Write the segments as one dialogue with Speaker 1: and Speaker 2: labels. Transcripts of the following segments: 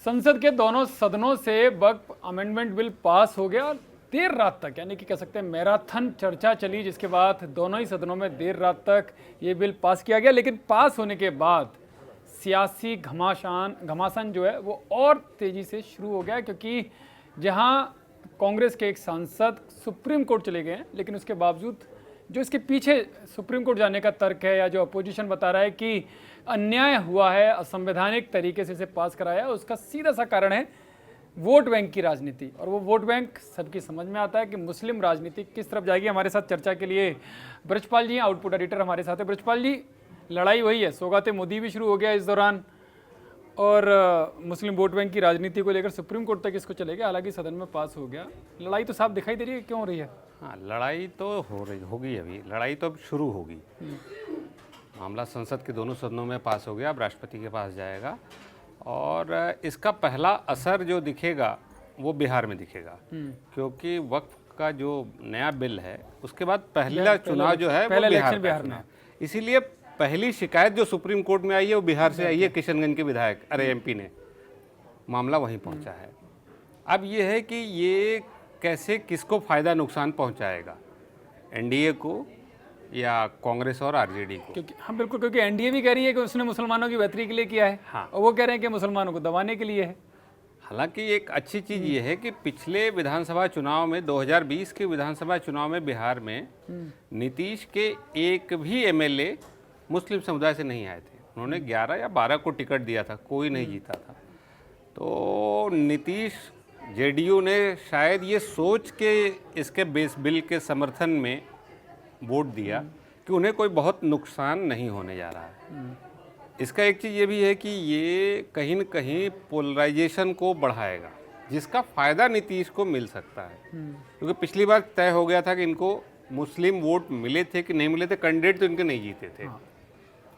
Speaker 1: संसद के दोनों सदनों से वक्फ अमेंडमेंट बिल पास हो गया और देर रात तक, यानी कि कह सकते हैं मैराथन चर्चा चली, जिसके बाद दोनों ही सदनों में देर रात तक ये बिल पास किया गया। लेकिन पास होने के बाद सियासी घमासान जो है वो और तेजी से शुरू हो गया, क्योंकि जहां कांग्रेस के एक सांसद सुप्रीम कोर्ट चले गए हैं, लेकिन उसके बावजूद जो इसके पीछे सुप्रीम कोर्ट जाने का तर्क है, या जो अपोजिशन बता रहा है कि अन्याय हुआ है, असंवैधानिक तरीके से इसे पास कराया, उसका सीधा सा कारण है वोट बैंक की राजनीति। और वो वोट बैंक सबकी समझ में आता है कि मुस्लिम राजनीति किस तरफ जाएगी। हमारे साथ चर्चा के लिए ब्रजपाल जी, आउटपुट एडिटर हमारे साथ है। ब्रजपाल जी, लड़ाई वही है, सौगाते मोदी भी शुरू हो गया इस दौरान, और मुस्लिम वोट बैंक की राजनीति को लेकर सुप्रीम कोर्ट तक इसको चले गया। हालांकि सदन में पास हो गया, लड़ाई तो साफ दिखाई दे रही है, क्यों हो रही है?
Speaker 2: हाँ, लड़ाई तो होगी, अभी लड़ाई तो अब शुरू होगी। मामला संसद के दोनों सदनों में पास हो गया, अब राष्ट्रपति के पास जाएगा, और इसका पहला असर जो दिखेगा वो बिहार में दिखेगा, क्योंकि वक्फ का जो नया बिल है उसके बाद पहला चुनाव जो है वो बिहार में। इसीलिए पहली शिकायत जो सुप्रीम कोर्ट में आई है वो बिहार से आई है, किशनगंज के विधायक एमपी ने, मामला वहीं पहुंचा है। अब ये है कि ये कैसे किसको फ़ायदा नुकसान पहुंचाएगा, एनडीए को या कांग्रेस और आरजेडी को?
Speaker 1: क्योंकि हाँ बिल्कुल, क्योंकि एनडीए भी कह रही है कि उसने मुसलमानों की बेहतरी के लिए किया है,
Speaker 2: हाँ,
Speaker 1: और वो कह रहे हैं कि मुसलमानों को दबाने के लिए है।
Speaker 2: हालांकि एक अच्छी चीज़ ये है कि पिछले विधानसभा चुनाव में 2020 के विधानसभा चुनाव में बिहार में नीतीश के एक भी एमएलए मुस्लिम समुदाय से नहीं आए थे। उन्होंने 11 या 12 को टिकट दिया था, कोई नहीं जीता था। तो नीतीश जेडीयू ने शायद ये सोच के इसके बेस बिल के समर्थन में वोट दिया कि उन्हें कोई बहुत नुकसान नहीं होने जा रहा है। इसका एक चीज़ ये भी है कि ये कहीं न कहीं पोलराइजेशन को बढ़ाएगा, जिसका फ़ायदा नीतीश को मिल सकता है, क्योंकि पिछली बार तय हो गया था कि इनको मुस्लिम वोट मिले थे कि नहीं मिले थे, कैंडिडेट तो इनके नहीं जीते थे।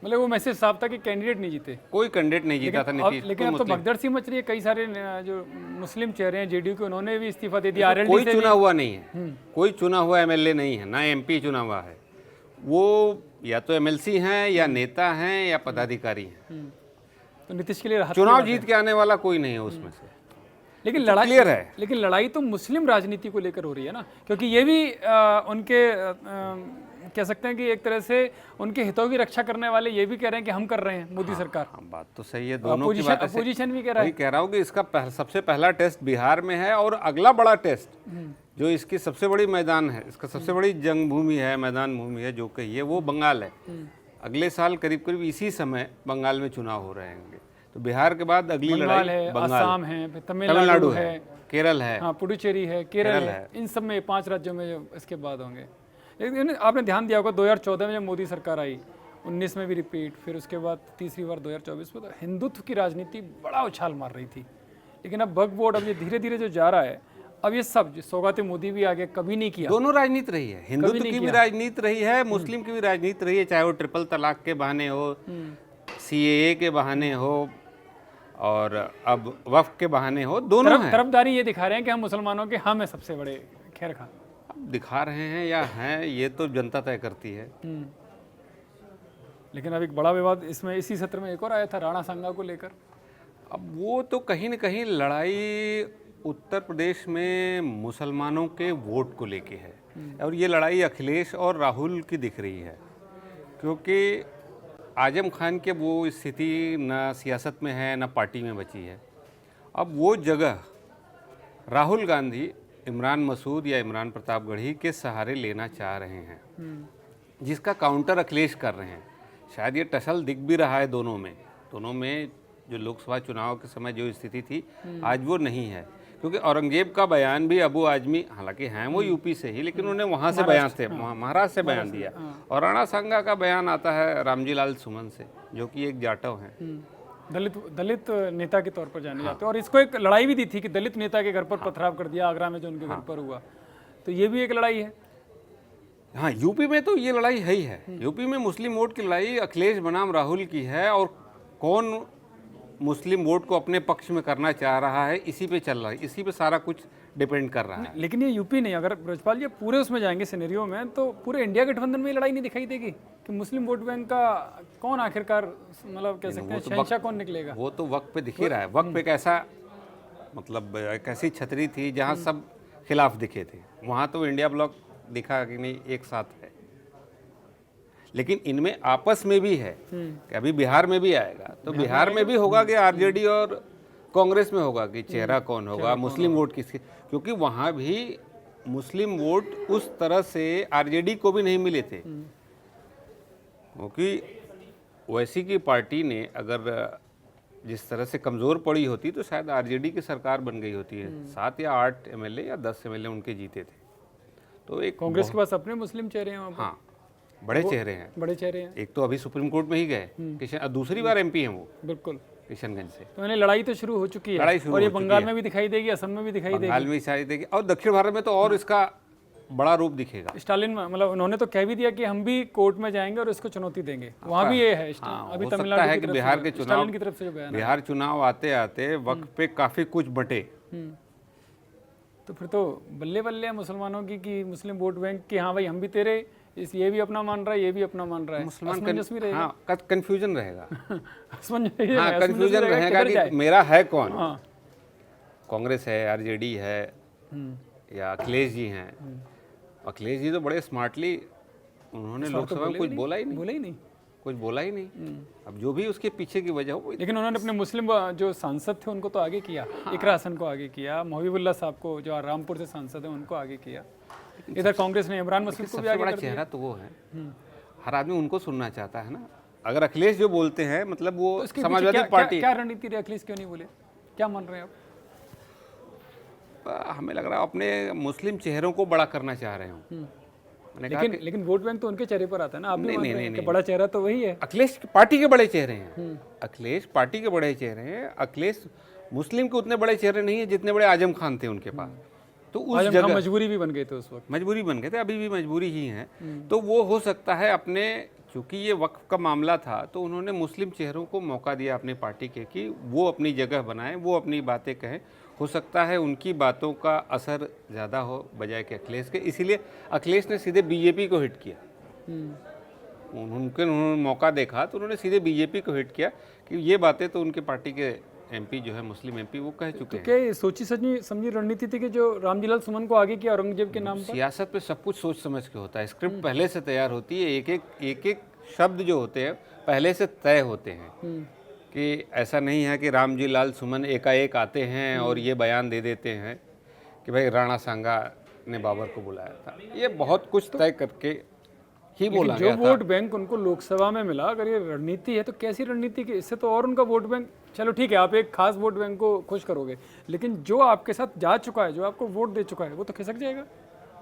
Speaker 1: मतलब वो मैसेज साफ था कि कैंडिडेट नहीं जीते,
Speaker 2: कोई कैंडिडेट नहीं जीता था नीतीश।
Speaker 1: लेकिन अब तो भगदड़ सी मच रही है, कई सारे जो मुस्लिम चेहरे हैं जेडीयू के, उन्होंने भी इस्तीफा दे दिया।
Speaker 2: कोई चुना हुआ नहीं है, कोई चुना हुआ एमएलए नहीं है, ना एमपी चुना हुआ है, वो या तो एमएलसी हैं या नेता हैं या पदाधिकारी हैं।
Speaker 1: तो नीतीश के लिए
Speaker 2: चुनाव जीत के आने वाला कोई नहीं है उसमें से।
Speaker 1: लेकिन लड़ाई
Speaker 2: क्लियर है,
Speaker 1: लेकिन लड़ाई तो मुस्लिम राजनीति को लेकर हो रही है ना, क्योंकि ये भी उनके कह सकते हैं कि एक तरह से उनके हितों की रक्षा करने वाले ये भी कह रहे हैं कि हम कर रहे हैं, मोदी सरकार।
Speaker 2: हाँ, बात तो सही है, दोनों की बात है।
Speaker 1: अपोजिशन भी कह रहा है।
Speaker 2: कह रहा हूँ कि इसका सबसे पहला टेस्ट बिहार में है, और अगला बड़ा टेस्ट जो इसकी सबसे बड़ी मैदान है, इसका सबसे बड़ी जंग भूमि है, मैदान भूमि है जो कहिए, वो बंगाल है। अगले साल करीब करीब इसी समय बंगाल में चुनाव हो रहे होंगे। तो बिहार के बाद अगली लड़ाई
Speaker 1: बंगाल, असम है,
Speaker 2: तमिलनाडु है, केरल है,
Speaker 1: हाँ पुडुचेरी है, केरल है, इन सब में 5 राज्यों में जो इसके बाद होंगे। लेकिन आपने ध्यान दिया होगा 2014 में जब मोदी सरकार आई, 19 में भी रिपीट, फिर उसके बाद तीसरी बार 2024 में, तो हिंदुत्व की राजनीति बड़ा उछाल मार रही थी। लेकिन अब वक्फ बोर्ड अब ये धीरे धीरे जो जा रहा है, अब ये सब सौगाते मोदी भी आगे कभी नहीं किया।
Speaker 2: दोनों राजनीति रही है, हिंदुत्व की भी राजनीति रही है, मुस्लिम की भी राजनीति रही है, चाहे वो ट्रिपल तलाक के बहाने हो, सीएए के बहाने हो, और अब वक्फ के बहाने हो, दोनों हैं।
Speaker 1: तरफदारी ये दिखा रहे हैं कि हम मुसलमानों के हम हैं सबसे बड़े खैर खा।
Speaker 2: अब दिखा रहे हैं या हैं, ये तो जनता तय करती है।
Speaker 1: लेकिन अब एक बड़ा विवाद इसमें इसी सत्र में एक और आया था, राणा सांगा को लेकर।
Speaker 2: अब वो तो कहीं न कहीं लड़ाई उत्तर प्रदेश में मुसलमानों के वोट को लेके है, और ये लड़ाई अखिलेश और राहुल की दिख रही है, क्योंकि आजम खान के वो स्थिति न सियासत में है न पार्टी में बची है। अब वो जगह राहुल गांधी इमरान मसूद या इमरान प्रतापगढ़ी के सहारे लेना चाह रहे हैं, जिसका काउंटर अखिलेश कर रहे हैं। शायद ये टसल दिख भी रहा है दोनों में जो लोकसभा चुनाव के समय जो स्थिति थी, आज वो नहीं है, क्योंकि औरंगजेब का बयान भी अबू आजमी, हालांकि हैं वो यूपी से ही, लेकिन उन्हें वहाँ से बयान थे, महाराष्ट्र से बयान दिया। और राणा सांगा का बयान आता है रामजी लाल सुमन से, जो कि एक जाटव हैं,
Speaker 1: दलित नेता के तौर पर जाने जाते हैं। और इसको एक लड़ाई भी दी थी कि दलित नेता के घर पर पथराव कर दिया आगरा में, जो उनके घर पर हुआ, तो ये भी एक लड़ाई है।
Speaker 2: हाँ, यूपी में तो ये लड़ाई है ही है। यूपी में मुस्लिम वोट की लड़ाई अखिलेश बनाम राहुल की है, और कौन मुस्लिम वोट को अपने पक्ष में करना चाह रहा है, इसी पे चल रहा है, इसी पे सारा कुछ डिपेंड कर रहा है।
Speaker 1: लेकिन ये यूपी नहीं, अगर ब्रजपाल जी पूरे उसमें जाएंगे सिनेरियो में, तो पूरे इंडिया गठबंधन में ये लड़ाई नहीं दिखाई देगी कि मुस्लिम वोट बैंक का कौन आखिरकार, मतलब कह सकते हैं शहंशाह कौन निकलेगा?
Speaker 2: वो तो वक्त पे दिख ही रहा है। वक्त एक ऐसा, मतलब एक ऐसी छतरी थी जहाँ सब खिलाफ दिखे थे, वहाँ तो इंडिया ब्लॉक दिखा कि नहीं एक साथ है। लेकिन इनमें आपस में भी है कि अभी बिहार में भी आएगा, तो बिहार में भी होगा कि आरजेडी और कांग्रेस में होगा कि चेहरा कौन होगा, मुस्लिम वोट किसके, क्योंकि वहाँ भी मुस्लिम वोट उस तरह से आरजेडी को भी नहीं मिले थे। क्योंकि वैसी की पार्टी ने अगर जिस तरह से कमज़ोर पड़ी होती तो शायद आरजेडी की सरकार बन गई होती है। 7 या 8 एमएलए या 10 एमएलए उनके जीते थे। तो एक
Speaker 1: कांग्रेस के पास अपने मुस्लिम चेहरे हैं वहाँ पर।
Speaker 2: हाँ, बड़े चेहरे हैं,
Speaker 1: बड़े चेहरे हैं।
Speaker 2: एक तो अभी सुप्रीम कोर्ट में ही गए किशन, दूसरी बार एमपी हैं वो
Speaker 1: बिल्कुल
Speaker 2: किशनगंज से।
Speaker 1: तो मैंने लड़ाई तो शुरू हो चुकी है,
Speaker 2: लड़ाई शुरू
Speaker 1: और ये
Speaker 2: हो चुकी
Speaker 1: बंगाल
Speaker 2: है।
Speaker 1: में भी दिखाई देगी, असम में भी दिखाई देगी,
Speaker 2: बंगाल में शायद देगी, और दक्षिण भारत में तो और इसका बड़ा रूप दिखेगा।
Speaker 1: स्टालिन मतलब उन्होंने तो कह भी दिया कि हम भी कोर्ट में जाएंगे और इसको चुनौती देंगे। वहाँ भी ये है अभी
Speaker 2: हो सकता
Speaker 1: तमिलनाडु
Speaker 2: है
Speaker 1: की
Speaker 2: कि
Speaker 1: तरफ
Speaker 2: बिहार
Speaker 1: से
Speaker 2: के
Speaker 1: स्टालिन
Speaker 2: चुनाव,
Speaker 1: की तरफ से जो बयान है।
Speaker 2: बिहार चुनाव आते आते वक्त पे काफी कुछ बटे।
Speaker 1: तो फिर तो बल्ले बल्ले है मुसलमानों की कि मुस्लिम वोट बैंक कि हाँ भाई हम भी तेरे, ये भी अपना मान रहा है, ये भी अपना मान रहा है, असमंजस भी रहेगा।
Speaker 2: हाँ, कंफ्यूजन रहेगा।
Speaker 1: असमंजस
Speaker 2: हाँ, कंफ्यूजन रहेगा कि मेरा है कौन। कांग्रेस है, आरजेडी है, या अखिलेश जी हैं। अखिलेश जी तो बड़े स्मार्टली, उन्होंने लोकसभा में कुछ बोला ही नहीं, कुछ बोला ही नहीं। अब जो भी उसके पीछे की वजह हो,
Speaker 1: लेकिन उन्होंने अपने मुस्लिम जो सांसद थे उनको तो आगे किया, इकरा हसन को आगे किया, मोहिबुल्लाह साहब को जो रामपुर से सांसद है उनको आगे किया। इधर कांग्रेस ने इमरान मस्जिद को भी
Speaker 2: सबसे
Speaker 1: आगे
Speaker 2: बड़ा
Speaker 1: कर दिया।
Speaker 2: चेहरा तो वो है, हर आदमी उनको सुनना चाहता है ना। अगर अखिलेश जो बोलते हैं, मतलब वो
Speaker 1: इसके पीछे
Speaker 2: समाजवादी
Speaker 1: क्या-
Speaker 2: पार्टी,
Speaker 1: क्या रणनीति रही? अखिलेश क्यों नहीं बोले, क्या मान रहे हैं आप?
Speaker 2: हमें लग रहा है अपने मुस्लिम चेहरों को बड़ा करना चाह रहे हो। मैंने कहा
Speaker 1: लेकिन वोट बैंक तो उनके चेहरे पर आता है ना, आप भी
Speaker 2: नहीं,
Speaker 1: मान
Speaker 2: नहीं,
Speaker 1: रहे हैं
Speaker 2: नहीं,
Speaker 1: कि बड़ा चेहरा तो वही है।
Speaker 2: अखिलेश पार्टी के बड़े चेहरे हैं, अखिलेश पार्टी के बड़े चेहरे हैं। अखिलेश मुस्लिम के उतने बड़े चेहरे नहीं है जितने बड़े आजम खान थे उनके पास। तो उस
Speaker 1: आजम खान
Speaker 2: जगह
Speaker 1: मजबूरी भी बन गए थे उस वक्त।
Speaker 2: मजबूरी बन गए थे, अभी भी मजबूरी ही है। तो वो हो सकता है अपने, चूंकि ये वक्फ का मामला था, तो उन्होंने मुस्लिम चेहरों को मौका दिया अपनी पार्टी के कि वो अपनी जगह बनाएं, वो अपनी बातें कहें। हो सकता है उनकी बातों का असर ज़्यादा हो बजाय कि अखिलेश के, इसीलिए अखिलेश ने सीधे बीजेपी को हिट किया। उन्होंने मौका देखा तो उन्होंने सीधे बीजेपी को हिट किया कि ये बातें तो उनके पार्टी के एमपी जो है, मुस्लिम एमपी, वो कह चुके हैं।
Speaker 1: क्या ये सोची समझी रणनीति थी कि जो रामजीलाल सुमन को आगे किया औरंगजेब के नाम पर?
Speaker 2: सियासत पे सब कुछ सोच समझ के होता है, स्क्रिप्ट पहले से तैयार होती है, एक एक शब्द जो होते हैं पहले से तय होते हैं। कि ऐसा नहीं है कि रामजी लाल सुमन एकाएक आते हैं और ये बयान दे देते हैं कि भाई राणा सांगा ने बाबर को बुलाया था। ये बहुत कुछ तय करके ही बोला
Speaker 1: जो
Speaker 2: गया था।
Speaker 1: वोट बैंक उनको लोकसभा में मिला, अगर ये रणनीति है तो कैसी रणनीति की? इससे तो और उनका वोट बैंक, चलो ठीक है आप एक खास वोट बैंक को खुश करोगे, लेकिन जो आपके साथ जा चुका है, जो आपको वोट दे चुका है, वो तो खिसक जाएगा।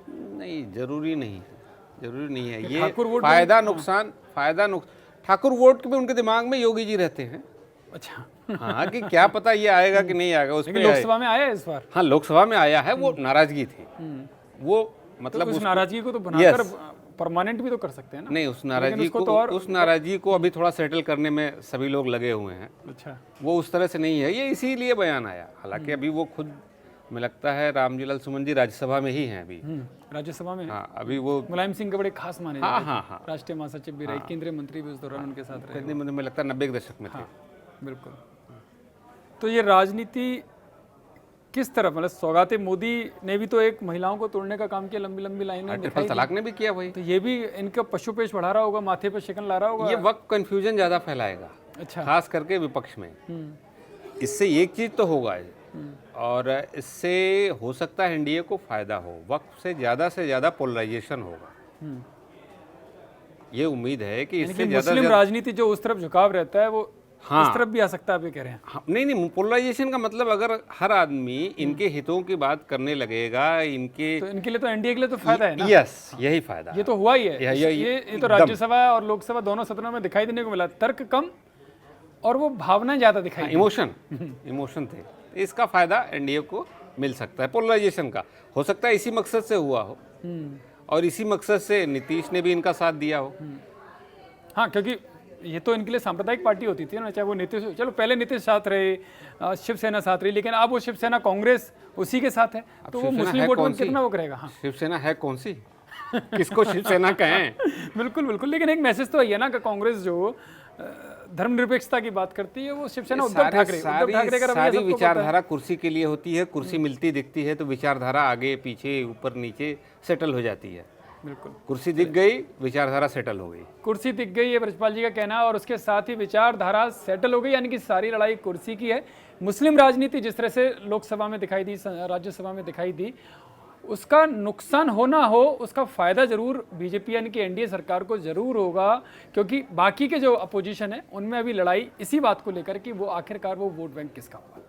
Speaker 2: नहीं, जरूरी नहीं है, जरूरी नहीं है। ये
Speaker 1: ठाकुर वोट
Speaker 2: फायदा नुकसान ठाकुर वोट के भी उनके दिमाग में योगी जी रहते हैं।
Speaker 1: अच्छा
Speaker 2: हाँ, कि क्या पता ये आएगा कि नहीं आएगा, उस
Speaker 1: लेकिन
Speaker 2: पे
Speaker 1: लोकसभा में आया इस बार।
Speaker 2: हाँ, लोकसभा में आया है। वो नाराजगी थी, वो मतलब
Speaker 1: उस नाराजगी को तो बनाकर परमानेंट भी तो कर सकते हैं ना।
Speaker 2: नहीं, उस नाराजगी को
Speaker 1: तो और
Speaker 2: उस नाराजगी को अभी थोड़ा सेटल करने में सभी लोग लगे हुए हैं।
Speaker 1: अच्छा,
Speaker 2: वो उस तरह से नहीं है, ये इसीलिए बयान आया। हालांकि अभी वो खुद, हमें लगता है रामजीलाल सुमन जी राज्यसभा में ही हैं अभी।
Speaker 1: राज्यसभा में है।
Speaker 2: हाँ, अभी वो
Speaker 1: मुलायम सिंह के बड़े खास माने
Speaker 2: हाँ
Speaker 1: जाते थे।
Speaker 2: हाँ हाँ
Speaker 1: राष्ट्रीय महासचिव भी रहे, केंद्रीय मंत्री भी उस दौरान उनके साथ रहे।
Speaker 2: कितने मुझे लगता है 90 के दशक में थे।
Speaker 1: बिल्कुल। तो ये राजनीति किस तरफ, मतलब सौगाते मोदी ने भी तो एक महिलाओं को तोड़ने का काम किया, लंबी लंबी लाइनें
Speaker 2: ट्रिपल तलाक ने भी किया वही।
Speaker 1: तो ये भी इनका पशुपेश बढ़ा रहा होगा, माथे पे शिकन ला रहा होगा।
Speaker 2: ये वक्त कंफ्यूजन ज्यादा फैलाएगा,
Speaker 1: अच्छा,
Speaker 2: खास करके विपक्ष में। इससे एक चीज तो होगा, और इससे हो सकता है एनडीए को फायदा हो, वक्त से ज्यादा पोलराइजेशन होगा। ये उम्मीद है कि इससे ज्यादा
Speaker 1: मुस्लिम राजनीति जो उस तरफ झुकाव रहता है वो
Speaker 2: हाँ,
Speaker 1: इस तरफ भी आ सकता है, आप ये कह रहे हैं?
Speaker 2: हाँ, नहीं, पोलराइजेशन का मतलब अगर हर आदमी इनके हितों की बात करने लगेगा, इनके
Speaker 1: तो इनके लिए तो एनडीए के लिए तो फायदा है ना।
Speaker 2: यस, यही फायदा
Speaker 1: ये तो हुआ ही है। ये तो राज्यसभा और लोकसभा दोनों सदनों में दिखाई देने को मिला, तर्क कम और वो भावनाएं ज्यादा दिखाई दी।
Speaker 2: इमोशन थे। इसका फायदा एनडीए को मिल सकता है, पोलराइजेशन का। हो सकता है इसी मकसद से हुआ हो, और इसी मकसद से नीतीश ने भी इनका साथ दिया हो।
Speaker 1: हाँ, क्योंकि ये तो इनके लिए सांप्रदायिक पार्टी होती थी ना, चाहे वो नीतीश, चलो पहले नीतीश साथ रहे, शिवसेना साथ रही, लेकिन अब वो शिवसेना कांग्रेस उसी के साथ है, तो वो
Speaker 2: शिवसेना
Speaker 1: मुस्लिम
Speaker 2: है
Speaker 1: वोट
Speaker 2: कौन
Speaker 1: बैंक
Speaker 2: सी?
Speaker 1: कितना वो करेगा। हाँ
Speaker 2: शिवसेना है कौन सी? किसको शिवसेना कहें?
Speaker 1: बिल्कुल बिल्कुल, लेकिन एक मैसेज तो है ना कि कांग्रेस जो धर्मनिरपेक्षता की बात करती है, वो शिवसेना उद्धव ठाकरे का रवैया
Speaker 2: सारी
Speaker 1: सबको पता है।
Speaker 2: विचारधारा कुर्सी के लिए होती है, कुर्सी मिलती दिखती है तो विचारधारा आगे पीछे ऊपर नीचे सेटल हो जाती है।
Speaker 1: बिल्कुल,
Speaker 2: कुर्सी दिख गई, विचारधारा सेटल हो गई।
Speaker 1: कुर्सी दिख गई है ब्रजपाल जी का कहना है, और उसके साथ ही विचारधारा सेटल हो गई, यानी कि सारी लड़ाई कुर्सी की है। मुस्लिम राजनीति जिस तरह से लोकसभा में दिखाई दी, राज्यसभा में दिखाई दी, उसका नुकसान हो ना हो, उसका फायदा जरूर बीजेपी यानी कि एनडीए सरकार को जरूर होगा, क्योंकि बाकी के जो अपोजिशन है उनमें अभी लड़ाई इसी बात को लेकर कि वो आखिरकार वो वोट बैंक किसका होगा।